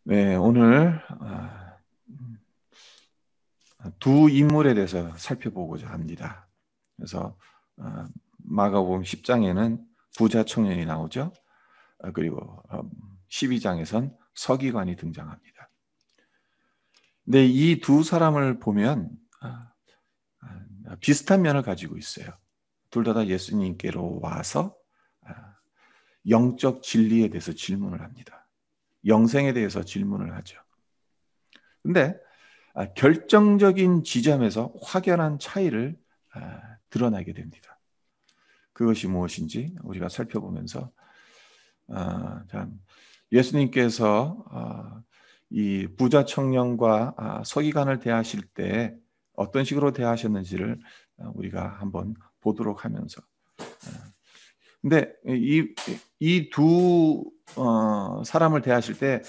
네, 오늘 두 인물에 대해서 살펴보고자 합니다. 그래서 마가복음 10장에는 부자 청년이 나오죠. 그리고 12장에선 서기관이 등장합니다. 근데 이 두 사람을 보면 비슷한 면을 가지고 있어요. 둘 다 예수님께로 와서 영적 진리에 대해서 질문을 합니다. 영생에 대해서 질문을 하죠. 근데 결정적인 지점에서 확연한 차이를 드러나게 됩니다. 그것이 무엇인지 우리가 살펴보면서 참 예수님께서 이 부자 청년과 서기관을 대하실 때 어떤 식으로 대하셨는지를 우리가 한번 보도록 하면서 근데 이 두 사람을 대하실 때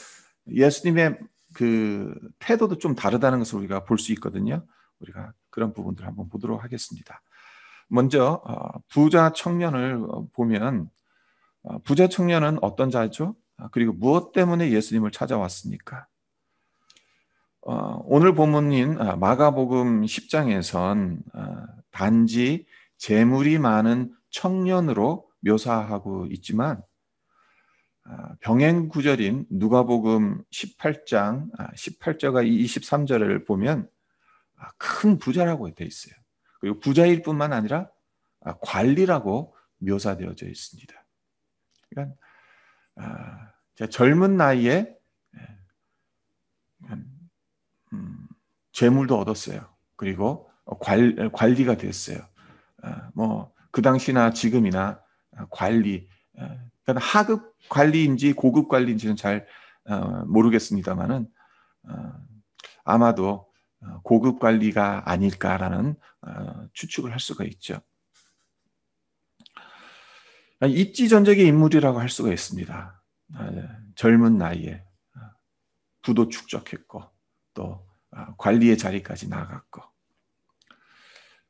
예수님의 그 태도도 좀 다르다는 것을 우리가 볼 수 있거든요. 우리가 그런 부분들을 한번 보도록 하겠습니다. 먼저 부자 청년을 보면 부자 청년은 어떤 자죠? 그리고 무엇 때문에 예수님을 찾아왔습니까? 오늘 본문인 마가복음 10장에선 단지 재물이 많은 청년으로 묘사하고 있지만 병행 구절인 누가복음 18장 18절과 23절을 보면 큰 부자라고 되어 있어요. 그리고 부자일 뿐만 아니라 관리라고 묘사되어져 있습니다. 그러니까 젊은 나이에 재물도 얻었어요. 그리고 관리가 됐어요. 뭐 그 당시나 지금이나 관리, 그러니까 하급 관리인지 고급 관리인지는 잘 모르겠습니다만은 아마도 고급 관리가 아닐까라는 추측을 할 수가 있죠. 입지전적의 인물이라고 할 수가 있습니다. 젊은 나이에 부도 축적했고 또 관리의 자리까지 나갔고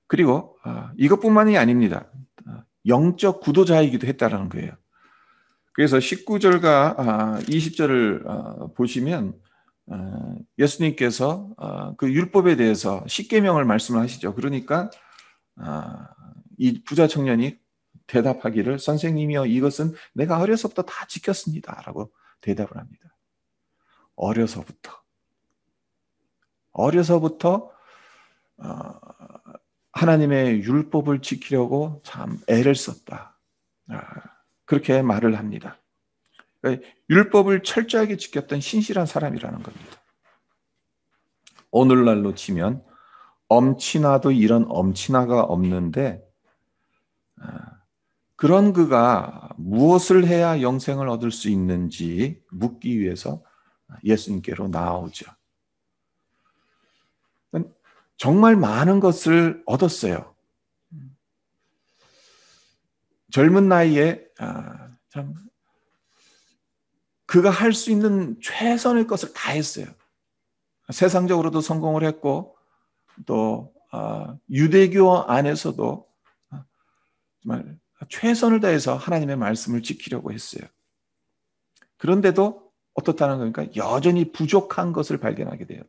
그리고 이것뿐만이 아닙니다. 영적 구도자이기도 했다라는 거예요. 그래서 19절과 20절을 보시면 예수님께서 그 율법에 대해서 십계명을 말씀을 하시죠. 그러니까 이 부자 청년이 대답하기를 선생님이여 이것은 내가 어려서부터 다 지켰습니다라고 대답을 합니다. 어려서부터 하나님의 율법을 지키려고 참 애를 썼다. 그렇게 말을 합니다. 그러니까 율법을 철저하게 지켰던 신실한 사람이라는 겁니다. 오늘날로 치면 엄친아도 이런 엄친아가 없는데 그런 그가 무엇을 해야 영생을 얻을 수 있는지 묻기 위해서 예수님께로 나아오죠. 정말 많은 것을 얻었어요. 젊은 나이에 참 그가 할 수 있는 최선의 것을 다 했어요. 세상적으로도 성공을 했고 또 유대교 안에서도 정말 최선을 다해서 하나님의 말씀을 지키려고 했어요. 그런데도 어떻다는 겁니까? 여전히 부족한 것을 발견하게 돼요.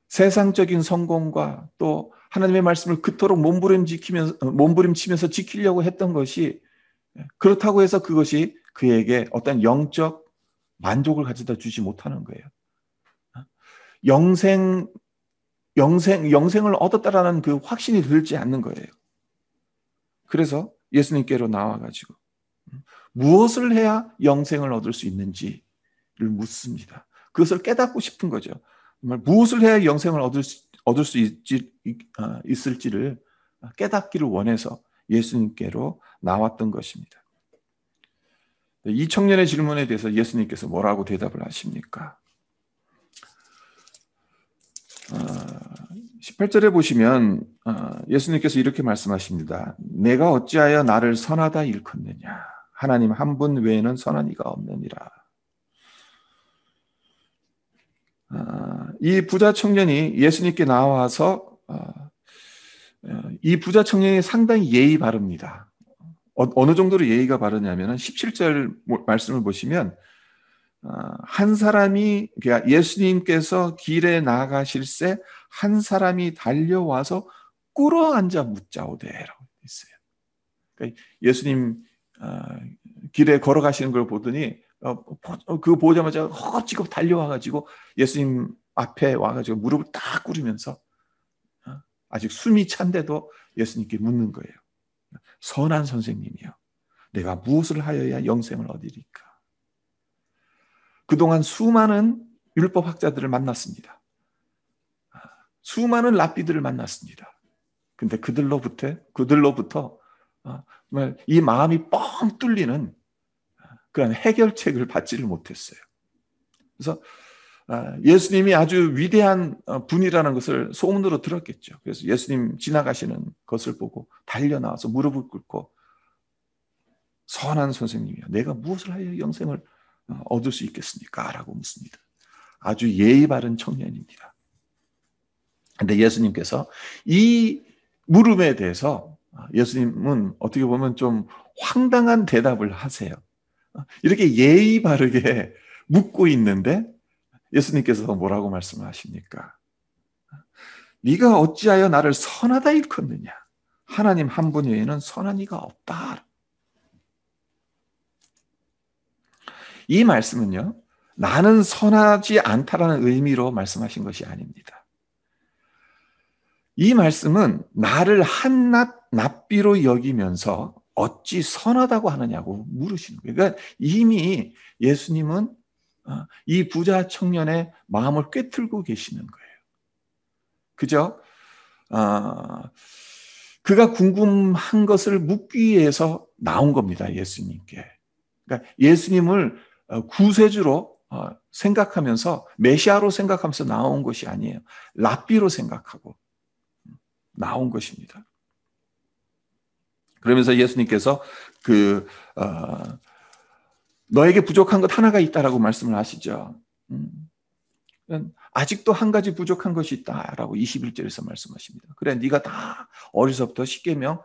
세상적인 성공과 또 하나님의 말씀을 그토록 몸부림치면서 지키려고 했던 것이 그렇다고 해서 그것이 그에게 어떤 영적 만족을 가져다 주지 못하는 거예요. 영생을 얻었다라는 그 확신이 들지 않는 거예요. 그래서 예수님께로 나와가지고 무엇을 해야 영생을 얻을 수 있는지를 묻습니다. 그것을 깨닫고 싶은 거죠. 정말 무엇을 해야 영생을 얻을 수 있을지를 깨닫기를 원해서 예수님께로 나왔던 것입니다. 이 청년의 질문에 대해서 예수님께서 뭐라고 대답을 하십니까? 18절에 보시면 예수님께서 이렇게 말씀하십니다. 내가 어찌하여 나를 선하다 일컫느냐? 하나님 한 분 외에는 선한 이가 없느니라. 이 부자 청년이 예수님께 나와서 이 부자 청년이 상당히 예의 바릅니다. 어느 정도로 예의가 바르냐면 17절 말씀을 보시면 한 사람이, 그러니까 예수님께서 길에 나가실새 한 사람이 달려와서 꿇어앉아 묻자오되라고 있어요. 그러니까 예수님 길에 걸어가시는 걸 보더니 그거 보자마자 허겁지겁 달려와가지고 예수님 앞에 와가지고 무릎을 딱 꿇으면서 아직 숨이 찬데도 예수님께 묻는 거예요. 선한 선생님이요, 내가 무엇을 하여야 영생을 얻으리까? 그동안 수많은 율법학자들을 만났습니다. 수많은 랍비들을 만났습니다. 근데 그들로부터 정말 이 마음이 뻥 뚫리는 그런 해결책을 받지를 못했어요. 그래서 예수님이 아주 위대한 분이라는 것을 소문으로 들었겠죠. 그래서 예수님 지나가시는 것을 보고 달려 나와서 무릎을 꿇고, 선한 선생님이여, 내가 무엇을 하여 영생을 얻을 수 있겠습니까? 라고 묻습니다. 아주 예의 바른 청년입니다. 근데 예수님께서 이 물음에 대해서 예수님은 어떻게 보면 좀 황당한 대답을 하세요. 이렇게 예의 바르게 묻고 있는데 예수님께서 뭐라고 말씀하십니까? 네가 어찌하여 나를 선하다 일컫느냐? 하나님 한 분 외에는 선한 이가 없다. 이 말씀은요, 나는 선하지 않다라는 의미로 말씀하신 것이 아닙니다. 이 말씀은 나를 한낱 납비로 여기면서 어찌 선하다고 하느냐고 물으시는 거예요. 그러니까 이미 예수님은 이 부자 청년의 마음을 꿰뚫고 계시는 거예요. 그죠? 그가 궁금한 것을 묻기 위해서 나온 겁니다, 예수님께. 그러니까 예수님을 구세주로 생각하면서, 메시아로 생각하면서 나온 것이 아니에요. 랍비로 생각하고 나온 것입니다. 그러면서 예수님께서 너에게 부족한 것 하나가 있다라고 말씀을 하시죠. 아직도 한 가지 부족한 것이 있다라고 21절에서 말씀하십니다. 그래, 네가 다 어려서부터 십계명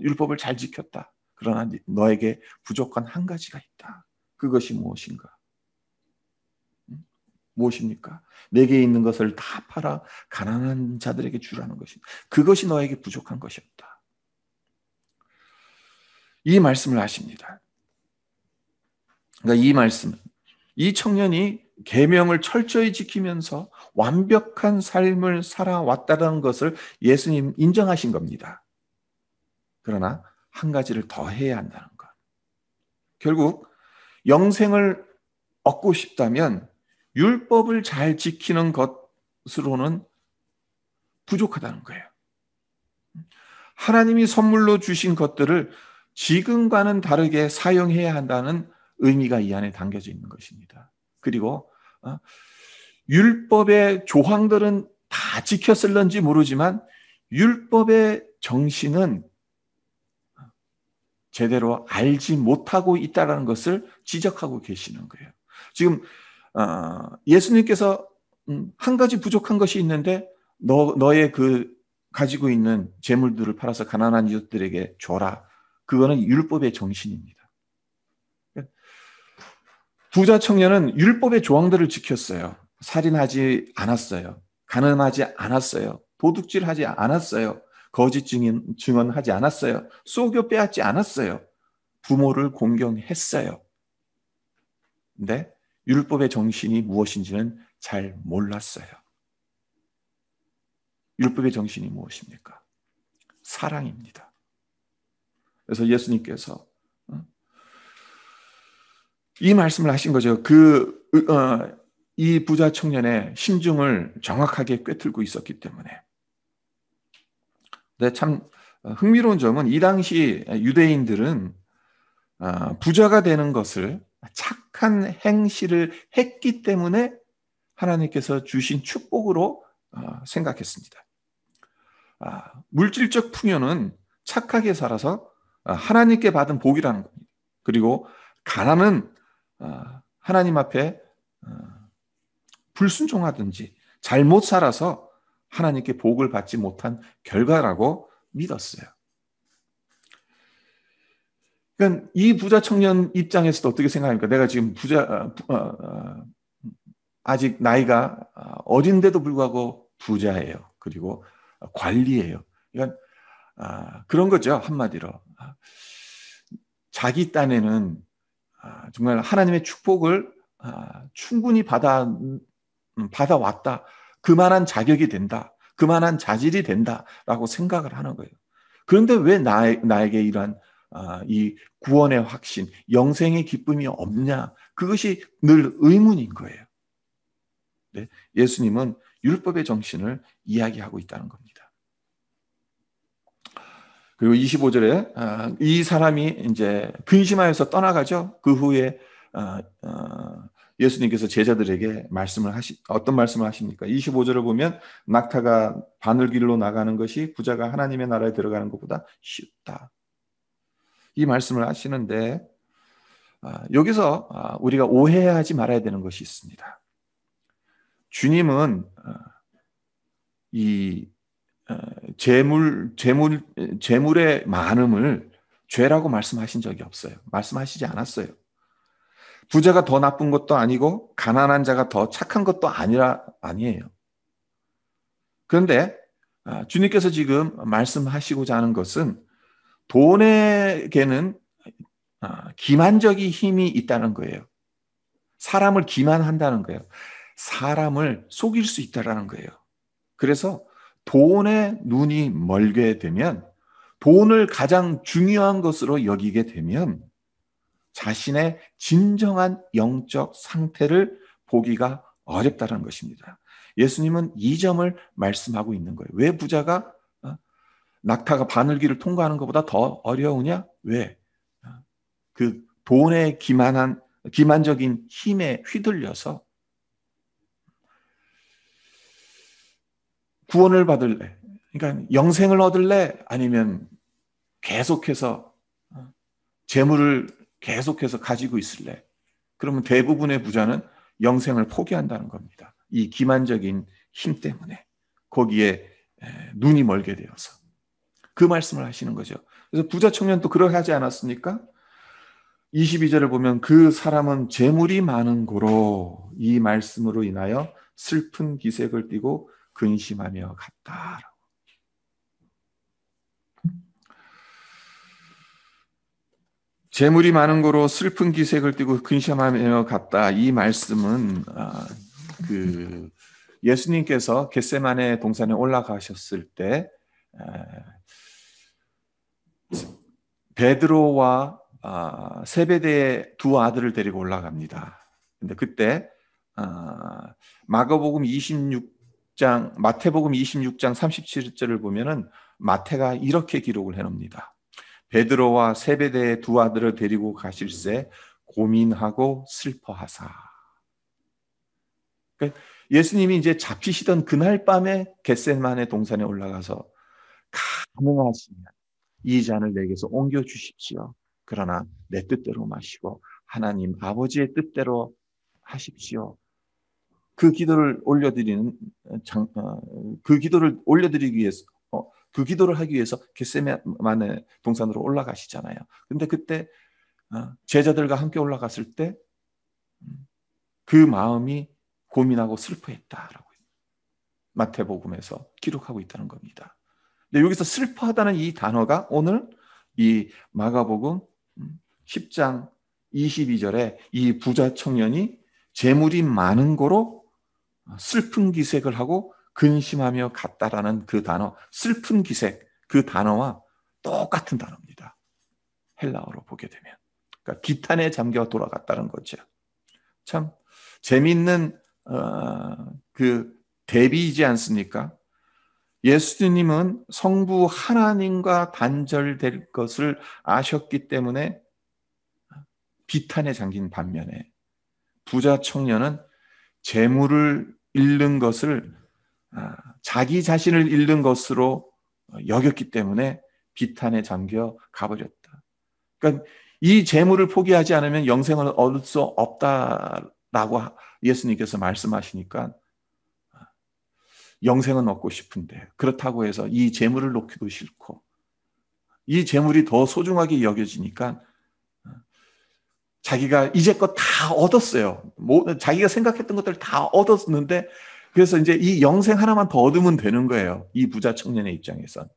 율법을 잘 지켰다. 그러나 너에게 부족한 한 가지가 있다. 그것이 무엇인가? 무엇입니까? 내게 있는 것을 다 팔아 가난한 자들에게 주라는 것입니다. 그것이 너에게 부족한 것이었다. 이 말씀을 하십니다. 그러니까 이 말씀은 이 청년이 계명을 철저히 지키면서 완벽한 삶을 살아왔다는 것을 예수님 인정하신 겁니다. 그러나 한 가지를 더 해야 한다는 것. 결국 영생을 얻고 싶다면 율법을 잘 지키는 것으로는 부족하다는 거예요. 하나님이 선물로 주신 것들을 지금과는 다르게 사용해야 한다는 의미가 이 안에 담겨져 있는 것입니다. 그리고 율법의 조항들은 다 지켰을런지 모르지만 율법의 정신은 제대로 알지 못하고 있다는 것을 지적하고 계시는 거예요. 지금 예수님께서 한 가지 부족한 것이 있는데 너의 그 가지고 있는 재물들을 팔아서 가난한 이웃들에게 줘라. 그거는 율법의 정신입니다. 부자 청년은 율법의 조항들을 지켰어요. 살인하지 않았어요. 간음하지 않았어요. 도둑질하지 않았어요. 거짓 증언하지 않았어요. 쏘교 빼앗지 않았어요. 부모를 공경했어요. 근데 율법의 정신이 무엇인지는 잘 몰랐어요. 율법의 정신이 무엇입니까? 사랑입니다. 그래서 예수님께서 이 말씀을 하신 거죠. 이 부자 청년의 심중을 정확하게 꿰뚫고 있었기 때문에. 근데 참 흥미로운 점은 이 당시 유대인들은 부자가 되는 것을 착한 행실을 했기 때문에 하나님께서 주신 축복으로 생각했습니다. 물질적 풍요는 착하게 살아서 하나님께 받은 복이라는 겁니다. 그리고 가난은 하나님 앞에 불순종하든지 잘못 살아서 하나님께 복을 받지 못한 결과라고 믿었어요. 그러니까 이 부자 청년 입장에서도 어떻게 생각합니까? 내가 지금 아직 나이가 어린데도 불구하고 부자예요. 그리고 관리예요. 그러니까 그런 거죠. 한마디로. 자기 딴에는 정말 하나님의 축복을 충분히 받아왔다. 그만한 자격이 된다. 그만한 자질이 된다라고 생각을 하는 거예요. 그런데 왜 나에게 이러한 이 구원의 확신, 영생의 기쁨이 없냐? 그것이 늘 의문인 거예요. 네, 예수님은 율법의 정신을 이야기하고 있다는 겁니다. 그리고 25절에 이 사람이 이제 근심하여서 떠나가죠. 그 후에 예수님께서 제자들에게 어떤 말씀을 하십니까? 25절을 보면 낙타가 바늘길로 나가는 것이 부자가 하나님의 나라에 들어가는 것보다 쉽다. 이 말씀을 하시는데 여기서 우리가 오해하지 말아야 되는 것이 있습니다. 주님은 이 재물의 많음을 죄라고 말씀하신 적이 없어요. 말씀하시지 않았어요. 부자가 더 나쁜 것도 아니고 가난한 자가 더 착한 것도 아니에요. 그런데 주님께서 지금 말씀하시고자 하는 것은 돈에게는 기만적인 힘이 있다는 거예요. 사람을 기만한다는 거예요. 사람을 속일 수 있다는 거예요. 그래서 돈에 눈이 멀게 되면, 돈을 가장 중요한 것으로 여기게 되면 자신의 진정한 영적 상태를 보기가 어렵다는 것입니다. 예수님은 이 점을 말씀하고 있는 거예요. 왜 부자가 낙타가 바늘길을 통과하는 것보다 더 어려우냐? 왜? 그 돈의 기만적인 힘에 휘둘려서 구원을 받을래? 그러니까 영생을 얻을래? 아니면 계속해서 재물을 계속해서 가지고 있을래? 그러면 대부분의 부자는 영생을 포기한다는 겁니다. 이 기만적인 힘 때문에 거기에 눈이 멀게 되어서 그 말씀을 하시는 거죠. 그래서 부자 청년도 그러하지 않았습니까? 22절을 보면 그 사람은 재물이 많은 고로 이 말씀으로 인하여 슬픈 기색을 띠고 근심하며 갔다. 재물이 많은 거로 슬픈 기색을 띠고 근심하며 갔다. 이 말씀은 예수님께서 겟세마네 동산에 올라가셨을 때 베드로와 세베대의 두 아들을 데리고 올라갑니다. 근데 그때 마태복음 26장 37절을 보면은 마태가 이렇게 기록을 해놓습니다. 베드로와 세베대의 두 아들을 데리고 가실새 고민하고 슬퍼하사. 그러니까 예수님이 이제 잡히시던 그날 밤에 겟세마네 동산에 올라가서 가능하시면 이 잔을 내게서 옮겨 주십시오. 그러나 내 뜻대로 마시고 하나님 아버지의 뜻대로 하십시오. 그 기도를 올려드리기 위해서 그 기도를 하기 위해서 겟세마네 동산으로 올라가시잖아요. 근데 그때 제자들과 함께 올라갔을 때 그 마음이 고민하고 슬퍼했다라고 마태복음에서 기록하고 있다는 겁니다. 근데 여기서 슬퍼하다는 이 단어가 오늘 이 마가복음 10장 22절에 이 부자 청년이 재물이 많은 거로 슬픈 기색을 하고 근심하며 갔다라는 그 단어, 슬픈 기색, 그 단어와 똑같은 단어입니다. 헬라어로 보게 되면. 그러니까 기탄에 잠겨 돌아갔다는 거죠. 참 재미있는 그 대비이지 않습니까? 예수님은 성부 하나님과 단절될 것을 아셨기 때문에 비탄에 잠긴 반면에 부자 청년은 재물을 잃는 것을 자기 자신을 잃는 것으로 여겼기 때문에 비탄에 잠겨 가버렸다. 그러니까 이 재물을 포기하지 않으면 영생을 얻을 수 없다라고 예수님께서 말씀하시니까 영생은 얻고 싶은데 그렇다고 해서 이 재물을 놓기도 싫고 이 재물이 더 소중하게 여겨지니까 자기가 이제껏 다 얻었어요. 자기가 생각했던 것들 다 얻었는데, 그래서 이제 이 영생 하나만 더 얻으면 되는 거예요. 이 부자 청년의 입장에선.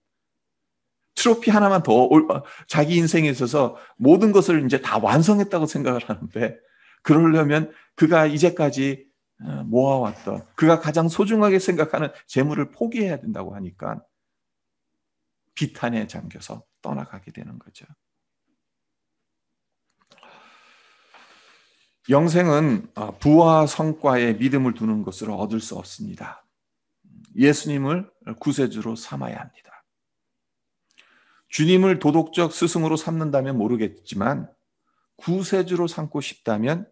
트로피 하나만 더 자기 인생에 있어서 모든 것을 이제 다 완성했다고 생각을 하는데, 그러려면 그가 이제까지 모아왔던, 그가 가장 소중하게 생각하는 재물을 포기해야 된다고 하니까 비탄에 잠겨서 떠나가게 되는 거죠. 영생은 부와 성과에 믿음을 두는 것으로 얻을 수 없습니다. 예수님을 구세주로 삼아야 합니다. 주님을 도덕적 스승으로 삼는다면 모르겠지만 구세주로 삼고 싶다면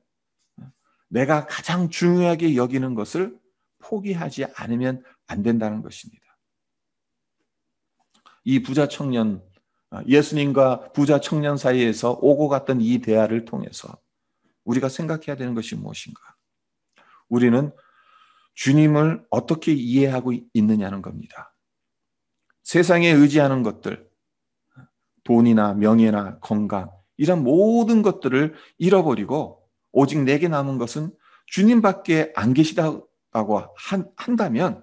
내가 가장 중요하게 여기는 것을 포기하지 않으면 안 된다는 것입니다. 이 부자 청년, 예수님과 부자 청년 사이에서 오고 갔던 이 대화를 통해서 우리가 생각해야 되는 것이 무엇인가? 우리는 주님을 어떻게 이해하고 있느냐는 겁니다. 세상에 의지하는 것들, 돈이나 명예나 건강, 이런 모든 것들을 잃어버리고 오직 내게 남은 것은 주님밖에 안 계시다고 한다면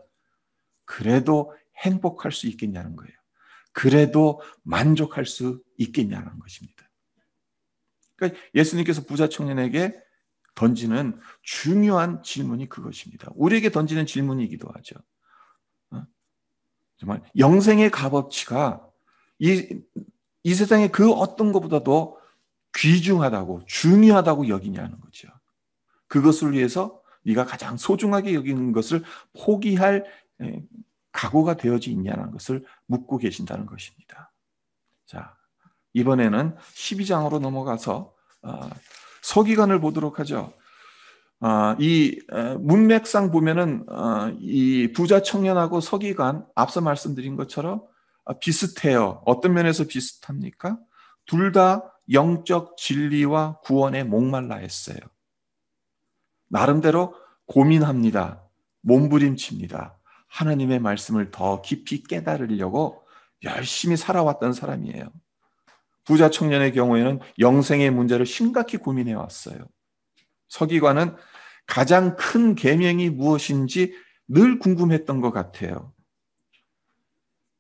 그래도 행복할 수 있겠냐는 거예요. 그래도 만족할 수 있겠냐는 것입니다. 그러니까 예수님께서 부자 청년에게 던지는 중요한 질문이 그것입니다. 우리에게 던지는 질문이기도 하죠. 정말 영생의 값어치가 이 세상의 그 어떤 것보다도 귀중하다고 중요하다고 여기냐는 거죠. 그것을 위해서 네가 가장 소중하게 여기는 것을 포기할 각오가 되어져 있냐는 것을 묻고 계신다는 것입니다. 자, 이번에는 12장으로 넘어가서 서기관을 보도록 하죠. 이 문맥상 보면은 이 부자 청년하고 서기관, 앞서 말씀드린 것처럼 비슷해요. 어떤 면에서 비슷합니까? 둘 다 영적 진리와 구원에 목말라 했어요. 나름대로 고민합니다. 몸부림칩니다. 하나님의 말씀을 더 깊이 깨달으려고 열심히 살아왔던 사람이에요. 부자 청년의 경우에는 영생의 문제를 심각히 고민해 왔어요. 서기관은 가장 큰 계명이 무엇인지 늘 궁금했던 것 같아요.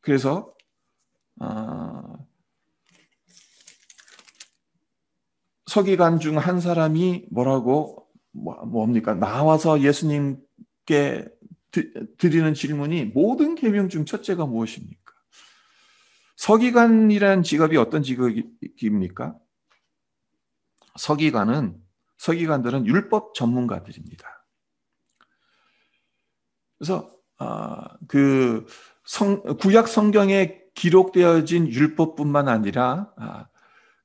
그래서 서기관 중 한 사람이 뭡니까? 나와서 예수님께 드리는 질문이 모든 계명 중 첫째가 무엇입니까? 서기관이라는 직업이 어떤 직업입니까? 서기관들은 율법 전문가들입니다. 그래서 구약 성경에 기록되어진 율법뿐만 아니라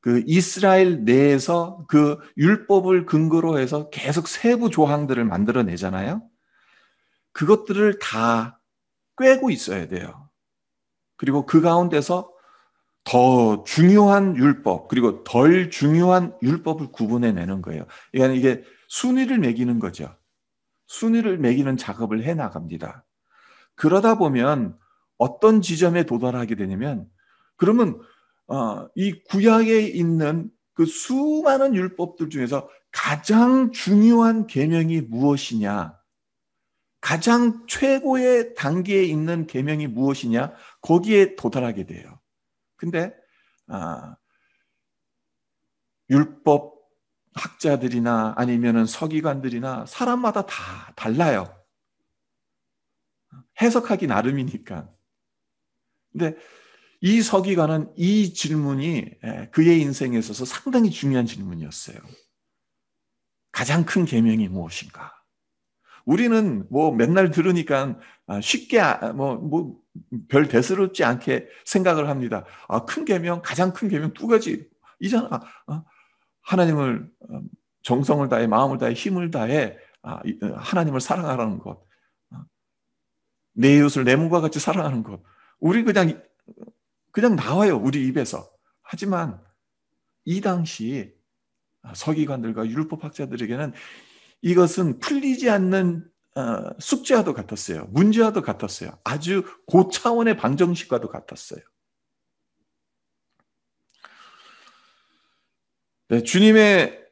그 이스라엘 내에서 그 율법을 근거로 해서 계속 세부 조항들을 만들어내잖아요. 그것들을 다 꿰고 있어야 돼요. 그리고 그 가운데서 더 중요한 율법, 그리고 덜 중요한 율법을 구분해내는 거예요. 그러니까 이게 순위를 매기는 거죠. 순위를 매기는 작업을 해나갑니다. 그러다 보면 어떤 지점에 도달하게 되냐면, 그러면 이 구약에 있는 그 수많은 율법들 중에서 가장 중요한 계명이 무엇이냐, 가장 최고의 단계에 있는 계명이 무엇이냐, 거기에 도달하게 돼요. 근데 율법 학자들이나 아니면은 서기관들이나 사람마다 다 달라요. 해석하기 나름이니까. 근데 이 서기관은 이 질문이 그의 인생에 있어서 상당히 중요한 질문이었어요. 가장 큰 계명이 무엇인가? 우리는 뭐 맨날 들으니까 쉽게 별 대수롭지 않게 생각을 합니다. 큰 계명, 가장 큰 계명 두 가지 이잖아. 하나님을 정성을 다해, 마음을 다해, 힘을 다해 하나님을 사랑하라는 것, 내 이웃을 내 몸과 같이 사랑하는 것. 우리 그냥 나와요, 우리 입에서. 하지만 이 당시 서기관들과 율법학자들에게는 이것은 풀리지 않는 숙제와도 같았어요. 문제와도 같았어요. 아주 고차원의 방정식과도 같았어요. 네, 주님의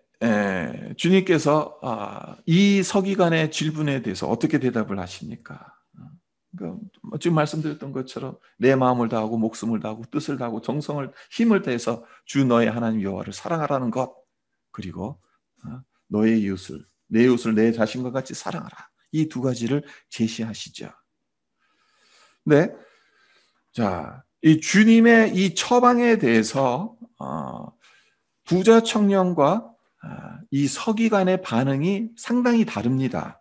주님께서 이 서기관의 질문에 대해서 어떻게 대답을 하십니까? 그러니까 지금 말씀드렸던 것처럼 내 마음을 다하고 목숨을 다하고 뜻을 다하고 정성을 힘을 다해서 주 너의 하나님 여호와를 사랑하라는 것, 그리고 너의 이웃을 내 이웃을 내 자신과 같이 사랑하라, 이 두 가지를 제시하시죠. 네, 자, 이 주님의 이 처방에 대해서 부자 청년과 이 서기관의 반응이 상당히 다릅니다.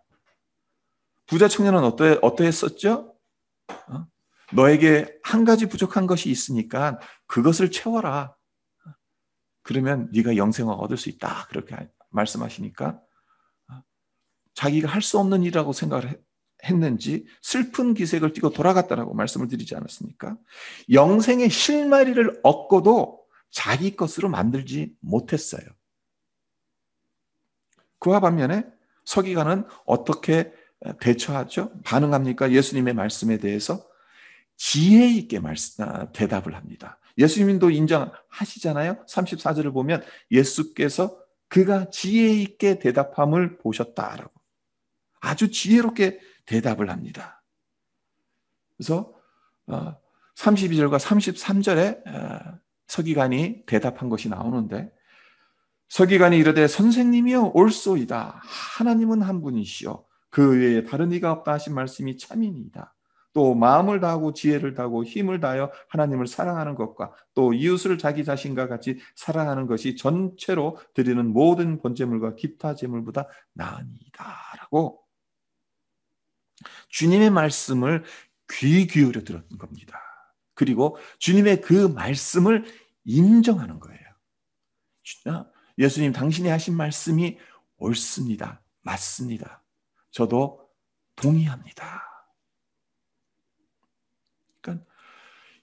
부자 청년은 어떠했었죠? 너에게 한 가지 부족한 것이 있으니까 그것을 채워라. 그러면 네가 영생을 얻을 수 있다. 그렇게 말씀하시니까 자기가 할 수 없는 일이라고 생각을 했는지 슬픈 기색을 띠고 돌아갔다라고 말씀을 드리지 않았습니까? 영생의 실마리를 얻고도 자기 것으로 만들지 못했어요. 그와 반면에 서기관은 어떻게 대처하죠? 반응합니까? 예수님의 말씀에 대해서 지혜 있게 대답을 합니다. 예수님도 인정하시잖아요. 34절을 보면 예수께서 그가 지혜 있게 대답함을 보셨다라고 아주 지혜롭게 대답을 합니다. 그래서 32절과 33절에 서기관이 대답한 것이 나오는데, 서기관이 이르되 선생님이여 옳소이다. 하나님은 한 분이시요 그 외에 다른 이가 없다 하신 말씀이 참이니이다. 또 마음을 다하고 지혜를 다하고 힘을 다하여 하나님을 사랑하는 것과 또 이웃을 자기 자신과 같이 사랑하는 것이 전체로 드리는 모든 번제물과 기타 제물보다 나으니이다 라고 주님의 말씀을 귀 기울여 들었던 겁니다. 그리고 주님의 그 말씀을 인정하는 거예요. 예수님 당신이 하신 말씀이 옳습니다. 맞습니다. 저도 동의합니다. 그러니까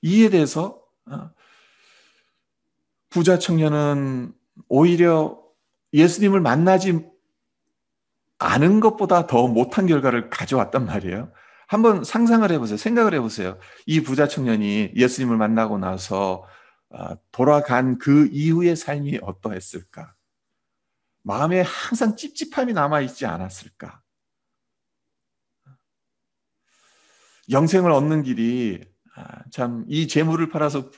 이에 대해서 부자 청년은 오히려 예수님을 만나지 않은 것보다 더 못한 결과를 가져왔단 말이에요. 한번 상상을 해보세요. 생각을 해보세요. 이 부자 청년이 예수님을 만나고 나서 돌아간 그 이후의 삶이 어떠했을까? 마음에 항상 찝찝함이 남아있지 않았을까? 영생을 얻는 길이 참 이 재물을 팔아서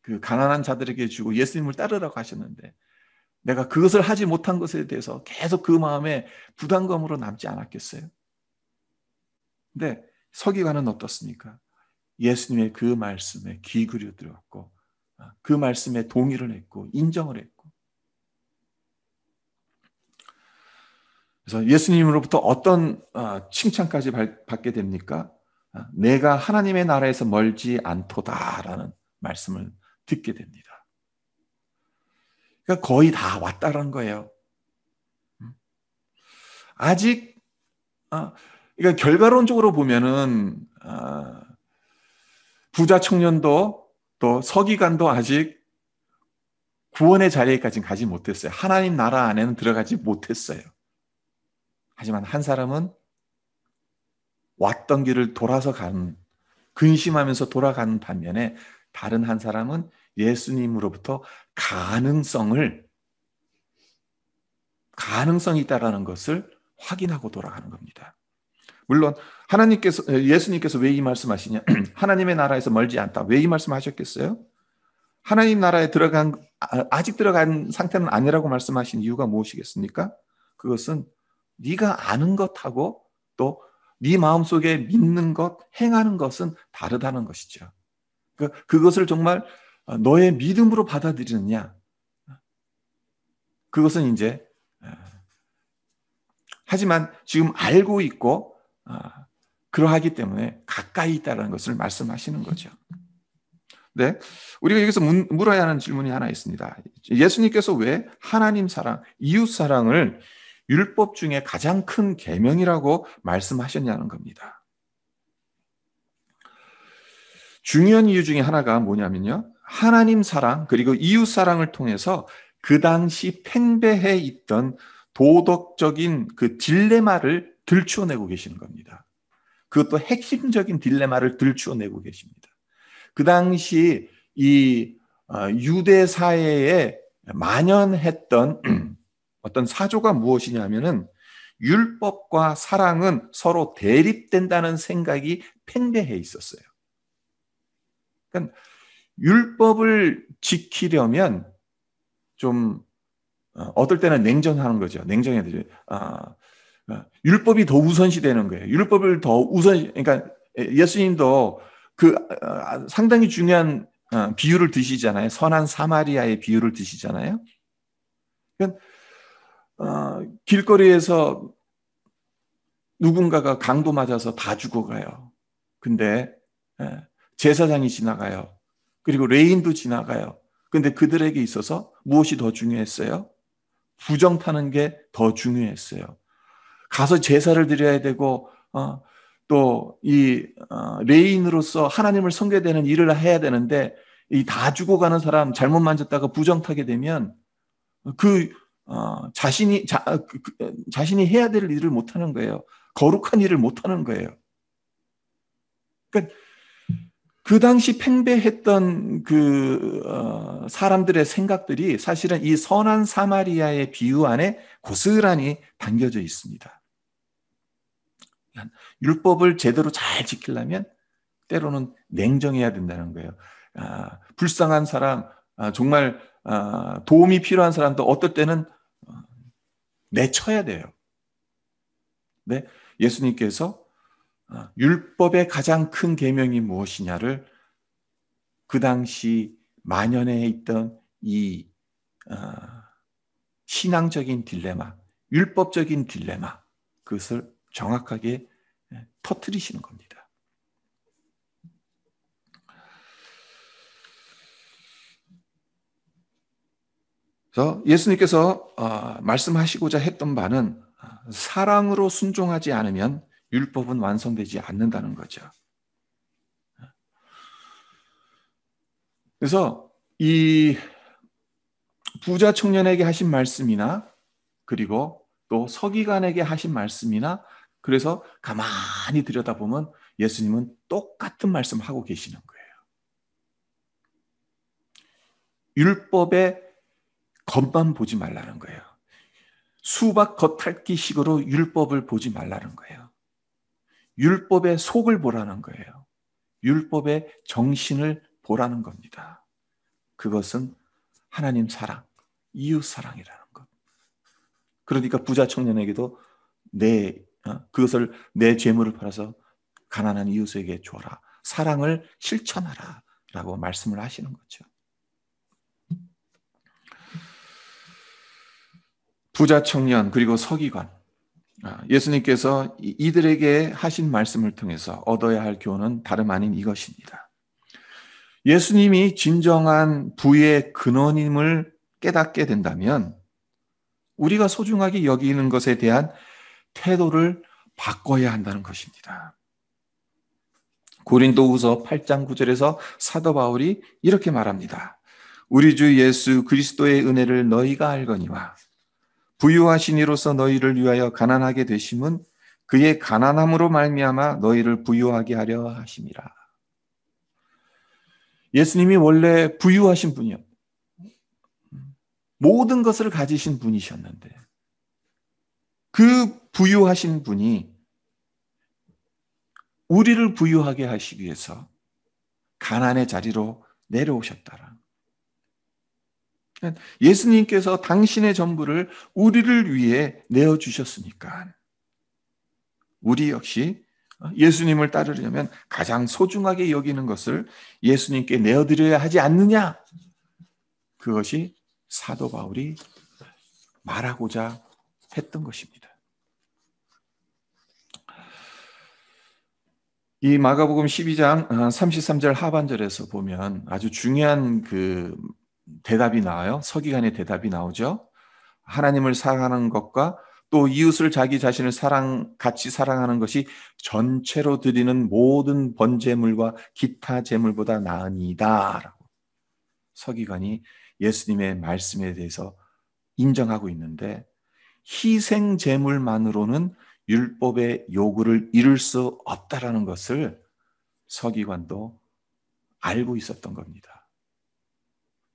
그 가난한 자들에게 주고 예수님을 따르라고 하셨는데 내가 그것을 하지 못한 것에 대해서 계속 그 마음에 부담감으로 남지 않았겠어요? 근데 서기관은 어떻습니까? 예수님의 그 말씀에 귀 기울여 들었고 그 말씀에 동의를 했고 인정을 했고, 그래서 예수님으로부터 어떤 칭찬까지 받게 됩니까? 내가 하나님의 나라에서 멀지 않도다라는 말씀을 듣게 됩니다. 그러니까 거의 다 왔다는 거예요. 아직 그러니까 결과론적으로 보면은 부자 청년도 또 서기관도 아직 구원의 자리에까지는 가지 못했어요. 하나님 나라 안에는 들어가지 못했어요. 하지만 한 사람은 왔던 길을 돌아서 가는, 근심하면서 돌아가는 반면에 다른 한 사람은 예수님으로부터 가능성이 있다라는 것을 확인하고 돌아가는 겁니다. 물론 예수님께서 왜 이 말씀하시냐? 하나님의 나라에서 멀지 않다. 왜 이 말씀하셨겠어요? 하나님 나라에 아직 들어간 상태는 아니라고 말씀하신 이유가 무엇이겠습니까? 그것은 네가 아는 것하고 또 네 마음속에 믿는 것, 행하는 것은 다르다는 것이죠. 그것을 정말 너의 믿음으로 받아들이느냐? 그것은 이제 하지만 지금 알고 있고 그러하기 때문에 가까이 있다는 것을 말씀하시는 거죠. 네, 우리가 여기서 물어야 하는 질문이 하나 있습니다. 예수님께서 왜 하나님 사랑, 이웃 사랑을 율법 중에 가장 큰 계명이라고 말씀하셨냐는 겁니다. 중요한 이유 중에 하나가 뭐냐면요, 하나님 사랑 그리고 이웃 사랑을 통해서 그 당시 팽배해 있던 도덕적인 그 딜레마를 들추어내고 계시는 겁니다. 그것도 핵심적인 딜레마를 들추어내고 계십니다. 그 당시 이 유대 사회에 만연했던 어떤 사조가 무엇이냐면은 율법과 사랑은 서로 대립된다는 생각이 팽배해 있었어요. 그러니까 율법을 지키려면 좀 어떨 때는 냉정하는 거죠. 냉정해야 되죠. 율법이 더 우선시되는 거예요. 율법을 더 그러니까 예수님도 그 상당히 중요한 비유를 드시잖아요. 선한 사마리아의 비유를 드시잖아요. 그러니까 길거리에서 누군가가 강도 맞아서 다 죽어가요. 근데 제사장이 지나가요. 그리고 레인도 지나가요. 근데 그들에게 있어서 무엇이 더 중요했어요? 부정 타는 게 더 중요했어요. 가서 제사를 드려야 되고 또 이 레인으로서 하나님을 섬겨야 되는 일을 해야 되는데 이 다 죽어가는 사람 잘못 만졌다가 부정 타게 되면 그 자신이 해야 될 일을 못 하는 거예요. 거룩한 일을 못 하는 거예요. 그러니까 그 당시 팽배했던 사람들의 생각들이 사실은 이 선한 사마리아의 비유 안에 고스란히 담겨져 있습니다. 율법을 제대로 잘 지키려면 때로는 냉정해야 된다는 거예요. 불쌍한 사람, 정말 도움이 필요한 사람도 어떨 때는 내쳐야 돼요. 네, 예수님께서 율법의 가장 큰 계명이 무엇이냐를 그 당시 만연해 있던 이 신앙적인 딜레마, 율법적인 딜레마, 그것을 정확하게 터뜨리시는 겁니다. 그래서 예수님께서 말씀하시고자 했던 바는 사랑으로 순종하지 않으면 율법은 완성되지 않는다는 거죠. 그래서 이 부자 청년에게 하신 말씀이나 그리고 또 서기관에게 하신 말씀이나 그래서 가만히 들여다보면 예수님은 똑같은 말씀을 하고 계시는 거예요. 율법의 겉만 보지 말라는 거예요. 수박 겉핥기식으로 율법을 보지 말라는 거예요. 율법의 속을 보라는 거예요. 율법의 정신을 보라는 겁니다. 그것은 하나님 사랑, 이웃 사랑이라는 것. 그러니까 부자 청년에게도 그것을 내 재물을 팔아서 가난한 이웃에게 줘라. 사랑을 실천하라. 라고 말씀을 하시는 거죠. 부자 청년 그리고 서기관. 예수님께서 이들에게 하신 말씀을 통해서 얻어야 할 교훈은 다름 아닌 이것입니다. 예수님이 진정한 부의 근원임을 깨닫게 된다면 우리가 소중하게 여기는 것에 대한 태도를 바꿔야 한다는 것입니다. 고린도후서 8장 9절에서 사도 바울이 이렇게 말합니다. 우리 주 예수 그리스도의 은혜를 너희가 알거니와 부유하신 이로서 너희를 위하여 가난하게 되심은 그의 가난함으로 말미암아 너희를 부유하게 하려 하심이라. 예수님이 원래 부유하신 분이요. 모든 것을 가지신 분이셨는데 그 부유하신 분이 우리를 부유하게 하시기 위해서 가난의 자리로 내려오셨다라. 예수님께서 당신의 전부를 우리를 위해 내어주셨으니까 우리 역시 예수님을 따르려면 가장 소중하게 여기는 것을 예수님께 내어드려야 하지 않느냐? 그것이 사도 바울이 말하고자 했던 것입니다. 이 마가복음 12장 33절 하반절에서 보면 아주 중요한 그 대답이 나와요. 서기관의 대답이 나오죠. 하나님을 사랑하는 것과 또 이웃을 자기 자신을 같이 사랑하는 것이 전체로 드리는 모든 번제물과 기타 제물보다 나으니이다. 라고 서기관이 예수님의 말씀에 대해서 인정하고 있는데 희생 제물만으로는 율법의 요구를 이룰 수 없다라는 것을 서기관도 알고 있었던 겁니다.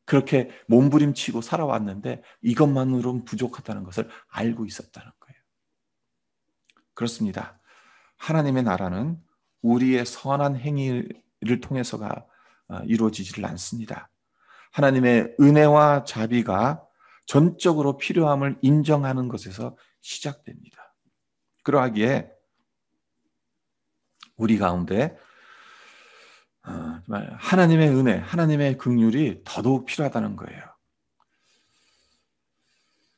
그렇게 몸부림치고 살아왔는데 이것만으로는 부족하다는 것을 알고 있었다는 거예요. 그렇습니다. 하나님의 나라는 우리의 선한 행위를 통해서가 이루어지지를 않습니다. 하나님의 은혜와 자비가 전적으로 필요함을 인정하는 것에서 시작됩니다. 그러하기에 우리 가운데 정말 하나님의 은혜, 하나님의 긍휼이 더더욱 필요하다는 거예요.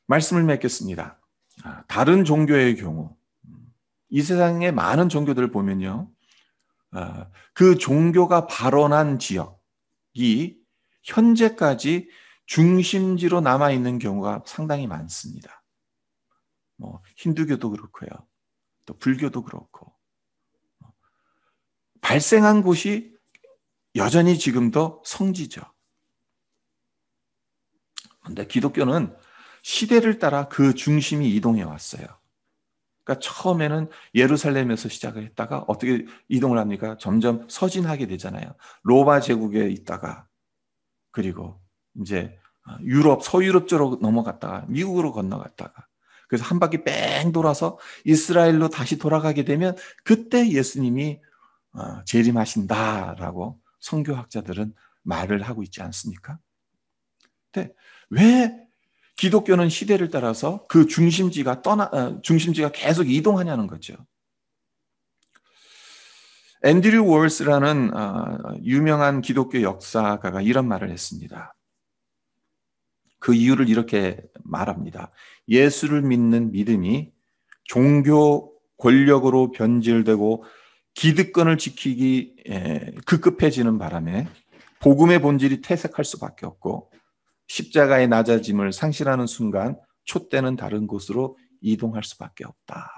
말씀을 맺겠습니다. 다른 종교의 경우, 이 세상의 많은 종교들을 보면요, 그 종교가 발원한 지역이 현재까지 중심지로 남아있는 경우가 상당히 많습니다. 힌두교도 그렇고요. 또 불교도 그렇고. 발생한 곳이 여전히 지금도 성지죠. 그런데 기독교는 시대를 따라 그 중심이 이동해 왔어요. 그러니까 처음에는 예루살렘에서 시작을 했다가 어떻게 이동을 합니까? 점점 서진하게 되잖아요. 로마 제국에 있다가 그리고 이제 유럽, 서유럽 쪽으로 넘어갔다가 미국으로 건너갔다가 그래서 한 바퀴 뺑 돌아서 이스라엘로 다시 돌아가게 되면 그때 예수님이 재림하신다라고 선교학자들은 말을 하고 있지 않습니까? 근데 왜 기독교는 시대를 따라서 그 중심지가 계속 이동하냐는 거죠. 앤드류 월스라는 유명한 기독교 역사가가 이런 말을 했습니다. 그 이유를 이렇게 말합니다. 예수를 믿는 믿음이 종교 권력으로 변질되고 기득권을 지키기 급급해지는 바람에 복음의 본질이 퇴색할 수밖에 없고 십자가의 낮아짐을 상실하는 순간 촛대는 다른 곳으로 이동할 수밖에 없다.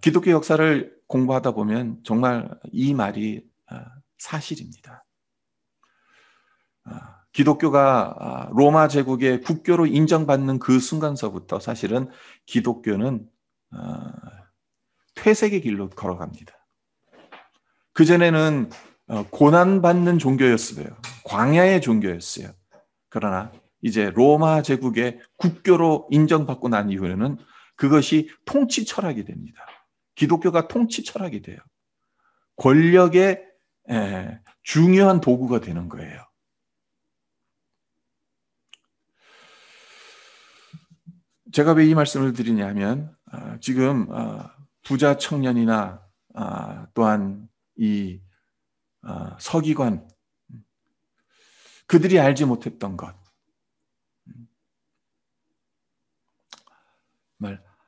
기독교 역사를 공부하다 보면 정말 이 말이 사실입니다. 기독교가 로마 제국의 국교로 인정받는 그 순간서부터 사실은 기독교는 퇴색의 길로 걸어갑니다. 그전에는 고난받는 종교였어요. 광야의 종교였어요. 그러나 이제 로마 제국의 국교로 인정받고 난 이후에는 그것이 통치 철학이 됩니다. 기독교가 통치 철학이 돼요. 권력의 중요한 도구가 되는 거예요. 제가 왜 이 말씀을 드리냐면 지금 부자 청년이나 또한 이 서기관 그들이 알지 못했던 것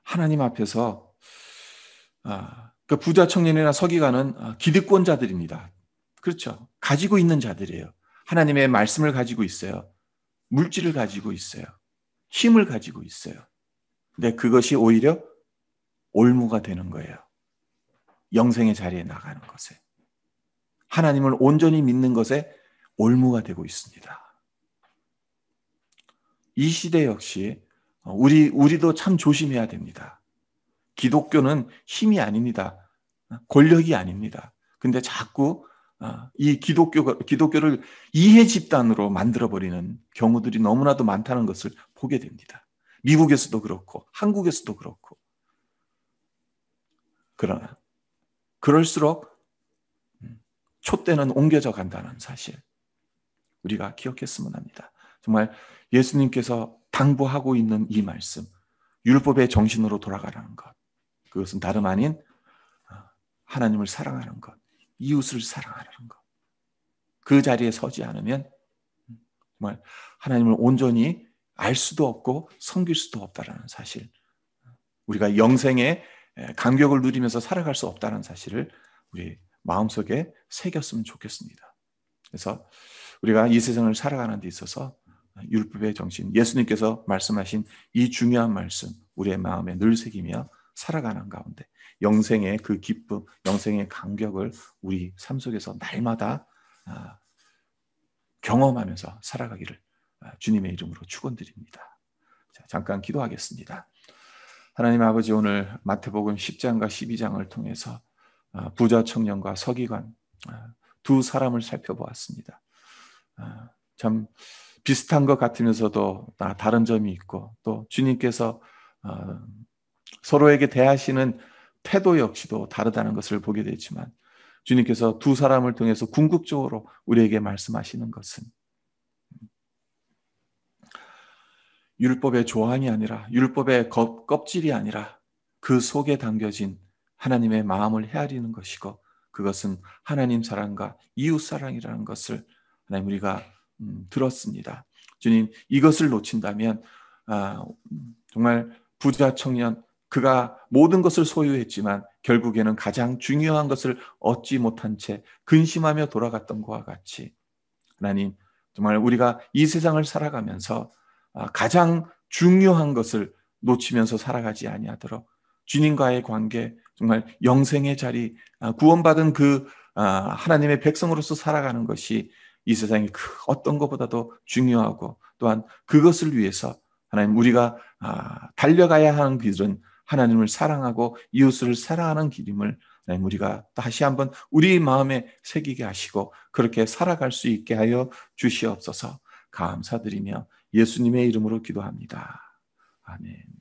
하나님 앞에서 그 부자 청년이나 서기관은 기득권자들입니다. 그렇죠. 가지고 있는 자들이에요. 하나님의 말씀을 가지고 있어요. 물질을 가지고 있어요. 힘을 가지고 있어요. 근데 그것이 오히려 올무가 되는 거예요. 영생의 자리에 나가는 것에. 하나님을 온전히 믿는 것에 올무가 되고 있습니다. 이 시대 역시 우리도 참 조심해야 됩니다. 기독교는 힘이 아닙니다. 권력이 아닙니다. 근데 자꾸 이 기독교를 이해 집단으로 만들어버리는 경우들이 너무나도 많다는 것을 보게 됩니다. 미국에서도 그렇고 한국에서도 그렇고. 그러나 그럴수록 촛대는 옮겨져 간다는 사실 우리가 기억했으면 합니다. 정말 예수님께서 당부하고 있는 이 말씀, 율법의 정신으로 돌아가라는 것. 그것은 다름 아닌 하나님을 사랑하는 것, 이웃을 사랑하는 것. 그 자리에 서지 않으면 정말 하나님을 온전히 알 수도 없고 섬길 수도 없다는 사실. 우리가 영생의 감격을 누리면서 살아갈 수 없다는 사실을 우리 마음속에 새겼으면 좋겠습니다. 그래서 우리가 이 세상을 살아가는 데 있어서 율법의 정신, 예수님께서 말씀하신 이 중요한 말씀 우리의 마음에 늘 새기며 살아가는 가운데 영생의 그 기쁨, 영생의 감격을 우리 삶 속에서 날마다 경험하면서 살아가기를 주님의 이름으로 축원드립니다. 자, 잠깐 기도하겠습니다. 하나님 아버지, 오늘 마태복음 10장과 12장을 통해서 부자 청년과 서기관 두 사람을 살펴보았습니다. 참 비슷한 것 같으면서도 다른 점이 있고, 또 주님께서 서로에게 대하시는 태도 역시도 다르다는 것을 보게 되지만, 주님께서 두 사람을 통해서 궁극적으로 우리에게 말씀하시는 것은 율법의 조항이 아니라, 율법의 껍질이 아니라 그 속에 담겨진 하나님의 마음을 헤아리는 것이고, 그것은 하나님 사랑과 이웃 사랑이라는 것을 하나님 우리가 들었습니다. 주님, 이것을 놓친다면 정말 부자 청년, 그가 모든 것을 소유했지만 결국에는 가장 중요한 것을 얻지 못한 채 근심하며 돌아갔던 것과 같이, 하나님, 정말 우리가 이 세상을 살아가면서 가장 중요한 것을 놓치면서 살아가지 아니하도록 주님과의 관계, 정말 영생의 자리, 구원받은 그 하나님의 백성으로서 살아가는 것이 이 세상에 그 어떤 것보다도 중요하고, 또한 그것을 위해서 하나님, 우리가 달려가야 하는 길은 하나님을 사랑하고 이웃을 사랑하는 길임을 하나님, 우리가 다시 한번 우리 마음에 새기게 하시고 그렇게 살아갈 수 있게 하여 주시옵소서. 감사드리며 예수님의 이름으로 기도합니다. 아멘.